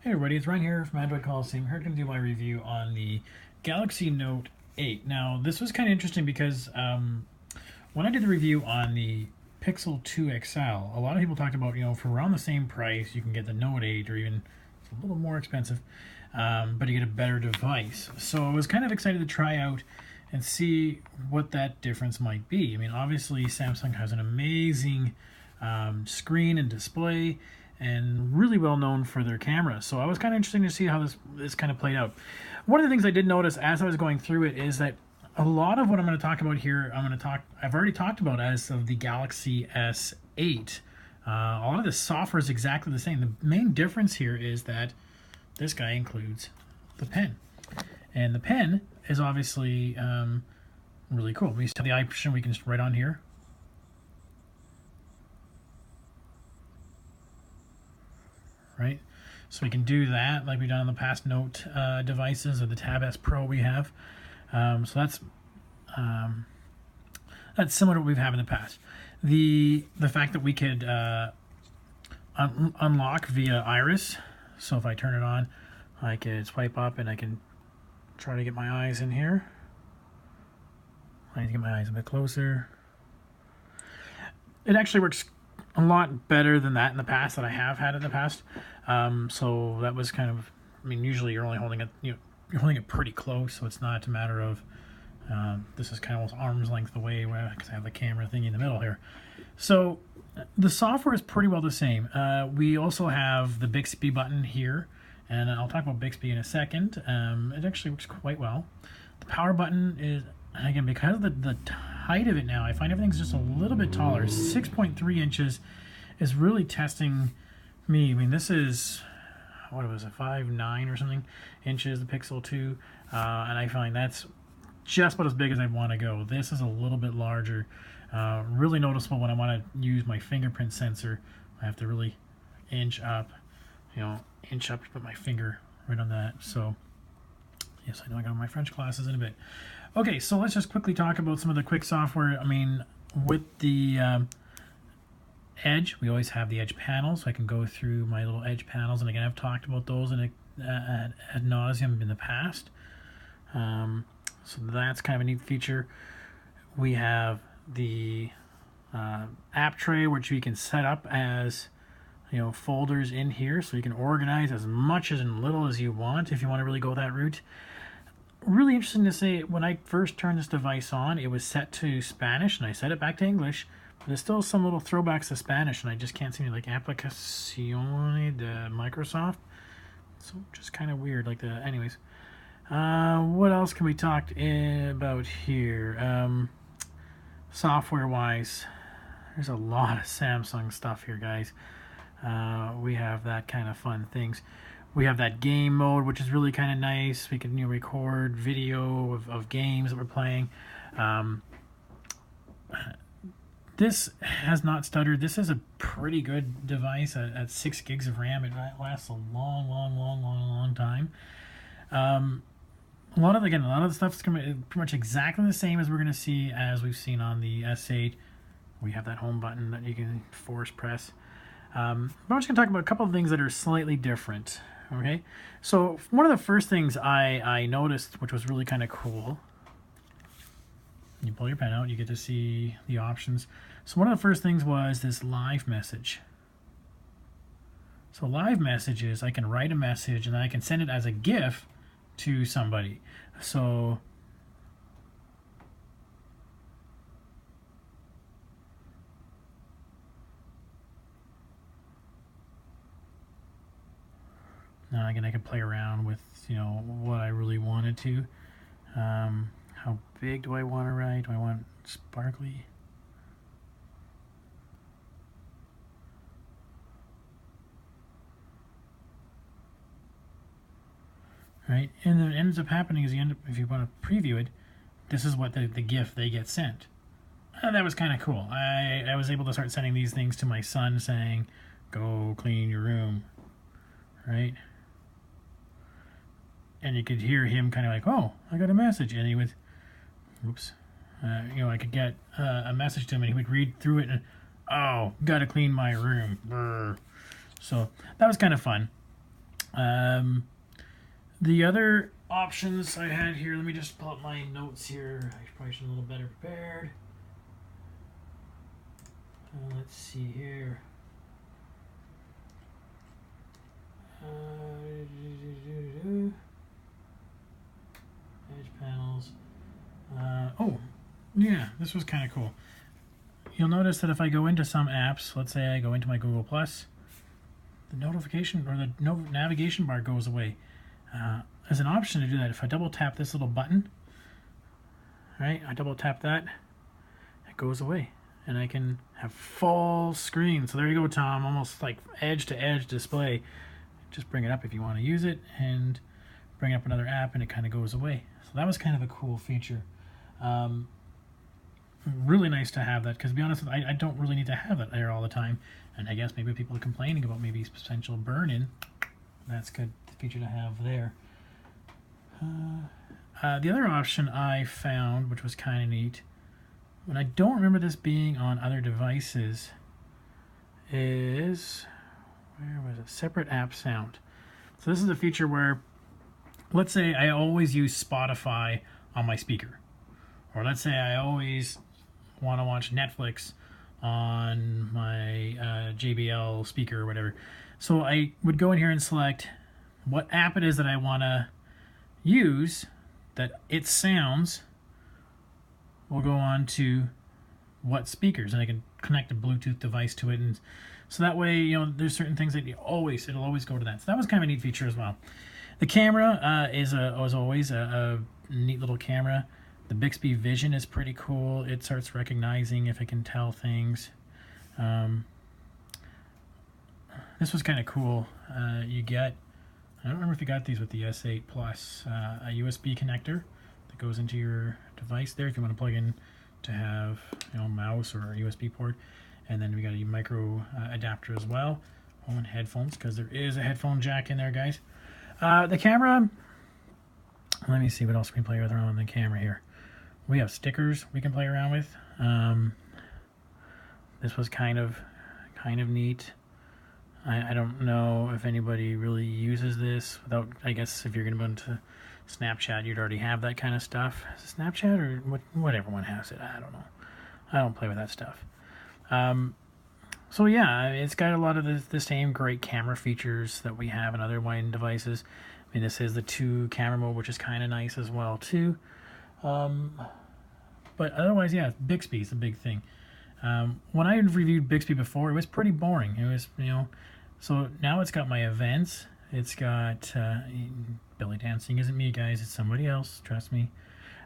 Hey everybody, it's Ryan here from Android Coliseum. Here to do my review on the Galaxy Note 8. Now, this was kind of interesting because when I did the review on the Pixel 2 XL, a lot of people talked about, for around the same price, you can get the Note 8 or even it's a little more expensive, but you get a better device. So I was kind of excited to try out and see what that difference might be. I mean, obviously, Samsung has an amazing screen and display, and really well known for their camera. So I was kind of interested to see how this kind of played out. One of the things I did notice as I was going through it is that a lot of what I'm going to talk about here, I've already talked about as of the Galaxy S8. A lot of the software is exactly the same. The main difference here is that this guy includes the pen. And the pen is obviously really cool. We have the option we can just write on here. Right? So we can do that like we've done on the past Note devices or the Tab S Pro we have. So that's similar to what we've had in the past. The fact that we could unlock via iris. So if I turn it on, I could swipe up and I can try to get my eyes in here. I need to get my eyes a bit closer. It actually works a lot better than that in the past that I have had in the past. So that was kind of, I mean, usually you're only holding it, you're holding it pretty close, so it's not a matter of, this is kind of almost arm's length away because I have the camera thingy in the middle here. So the software is pretty well the same. We also have the Bixby button here, and I'll talk about Bixby in a second. It actually works quite well. The power button is, again, because of the height of it now, I find everything's just a little bit taller. 6.3 inches is really testing me. I mean, this is, what was it, 5'9" or something inches, the Pixel 2, and I find that's just about as big as I'd want to go. This is a little bit larger, really noticeable when I want to use my fingerprint sensor. I have to really inch up to put my finger right on that. So yes, I know I got my French classes in a bit. Okay, so let's just quickly talk about some of the quick software. I mean, with the Edge, we always have the Edge panels, so I can go through my little Edge panels, and again, I've talked about those ad nauseum in the past. So that's kind of a neat feature. We have the app tray, which we can set up as folders in here, so you can organize as much as and little as you want if you want to really go that route. Really interesting to say, when I first turned this device on, it was set to Spanish, and I set it back to English, but there's still some little throwbacks to Spanish, and I just can't seem to, like, Aplicación de Microsoft. So just kind of weird, like anyways. What else can we talk about here? Software-wise, there's a lot of Samsung stuff here, guys. We have that kind of fun things. We have that game mode, which is really kind of nice. We can record video of games that we're playing. This has not stuttered. This is a pretty good device at 6 gigs of RAM. It lasts a long time. A lot of the stuff is pretty much exactly the same as we're going to see as we've seen on the S8. We have that home button that you can force press. But I'm just going to talk about a couple of things that are slightly different. Okay, so one of the first things I noticed, which was really kind of cool, you pull your pen out, you get to see the options. So one of the first things was this live message. So live messages, I can write a message and then I can send it as a GIF to somebody. So now again, I can play around with what I really wanted to. How big do I want to write? Do I want sparkly? Right, and then what ends up happening is if you want to preview it, this is what the GIF they get sent. That was kind of cool. I was able to start sending these things to my son saying, go clean your room, right? And you could hear him kind of like, oh, I got a message. And he would, oops, I could get a message to him and he would read through it and, oh, gotta clean my room. Brr. So that was kind of fun. The other options I had here, let me just pull up my notes here. I probably should be a little better prepared. Let's see here. Edge panels. Oh, yeah, this was kind of cool. You'll notice that if I go into some apps, let's say I go into my Google Plus, the notification or the navigation bar goes away. There's an option to do that. If I double tap this little button, right, I double tap that, it goes away. And I can have full screen. So there you go, Tom, almost like edge to edge display. Just bring it up if you want to use it and bring up another app and it kind of goes away. So that was kind of a cool feature. Really nice to have that because to be honest, I don't really need to have that there all the time. And I guess maybe people are complaining about maybe potential burn-in. That's good feature to have there. The other option I found, which was kind of neat, and I don't remember this being on other devices, is, where was it? Separate app sound. So this is a feature where, let's say I always use Spotify on my speaker. Or let's say I always want to watch Netflix on my JBL speaker or whatever. So I would go in here and select what app it is that I want to use, that its sounds will go on to what speakers, and I can connect a Bluetooth device to it, and so that way, you know, there's certain things that it'll always go to that. So that was kind of a neat feature as well. The camera is always a neat little camera. The Bixby Vision is pretty cool. It starts recognizing if it can tell things. This was kind of cool. You get, I don't remember if you got these with the S8 Plus, a USB connector that goes into your device there if you want to plug in to have, you know, a mouse or a USB port. And then we got a micro adapter as well. Oh, and headphones, because there is a headphone jack in there, guys. The camera, let me see what else we can play with around the camera here. We have stickers we can play around with. This was kind of neat. I don't know if anybody really uses this without, I guess if you're going to go into Snapchat, you'd already have that kind of stuff. Is it Snapchat or what everyone has it? I don't know. I don't play with that stuff. So yeah, it's got a lot of the same great camera features that we have in other wide devices. I mean, this is the 2 camera mode, which is kind of nice as well too. But otherwise, yeah, Bixby is a big thing. When I reviewed Bixby before, it was pretty boring. It was, you know, so now it's got my events. It's got belly dancing. Isn't me, guys. It's somebody else. Trust me.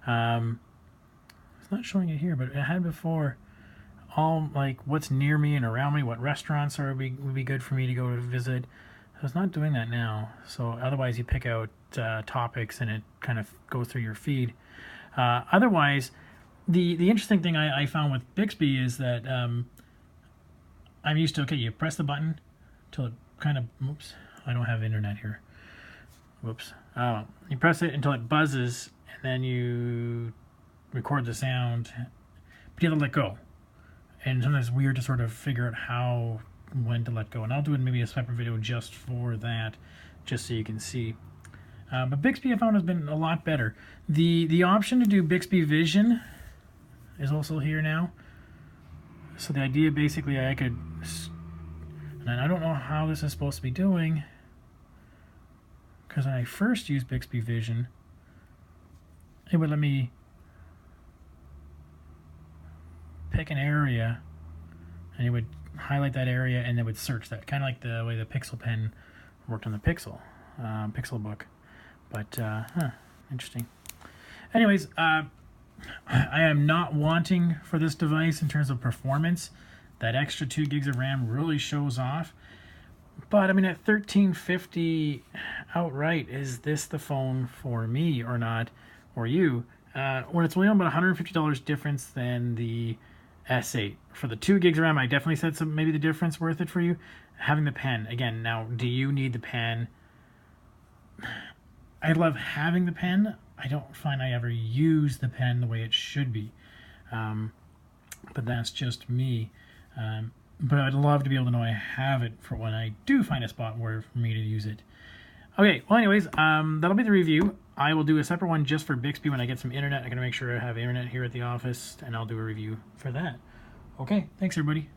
It's not showing it here, but it had before all like what's near me and around me, what restaurants would be good for me to go to visit. So it's not doing that now. So otherwise, you pick out topics and it kind of goes through your feed. Otherwise, the interesting thing I found with Bixby is that I'm used to, okay, you press the button till it kind of, oops, I don't have internet here. Whoops. You press it until it buzzes, and then you record the sound, but you have to let go. And sometimes it's weird to sort of figure out when to let go. And I'll do it maybe a separate video just for that, just so you can see. But Bixby I found has been a lot better. The option to do Bixby Vision is also here now. So the idea basically I could, and I don't know how this is supposed to be doing, because when I first used Bixby Vision, it would let me pick an area and it would highlight that area and it would search that, kind of like the way the Pixel Pen worked on the Pixel book. But interesting. Anyways, I am not wanting for this device in terms of performance. That extra 2 gigs of RAM really shows off. But I mean, at $1,350 outright, is this the phone for me or not, or you? When it's only about $150 difference than the S8. For the 2 gigs of RAM, I definitely said maybe the difference worth it for you. Having the pen, again, now, do you need the pen? I love having the pen. I don't find I ever use the pen the way it should be. But that's just me. But I'd love to be able to know I have it for when I do find a spot where for me to use it. Okay, well anyways, that'll be the review. I will do a separate one just for Bixby when I get some internet. I'm going to make sure I have internet here at the office, and I'll do a review for that. Okay, thanks everybody.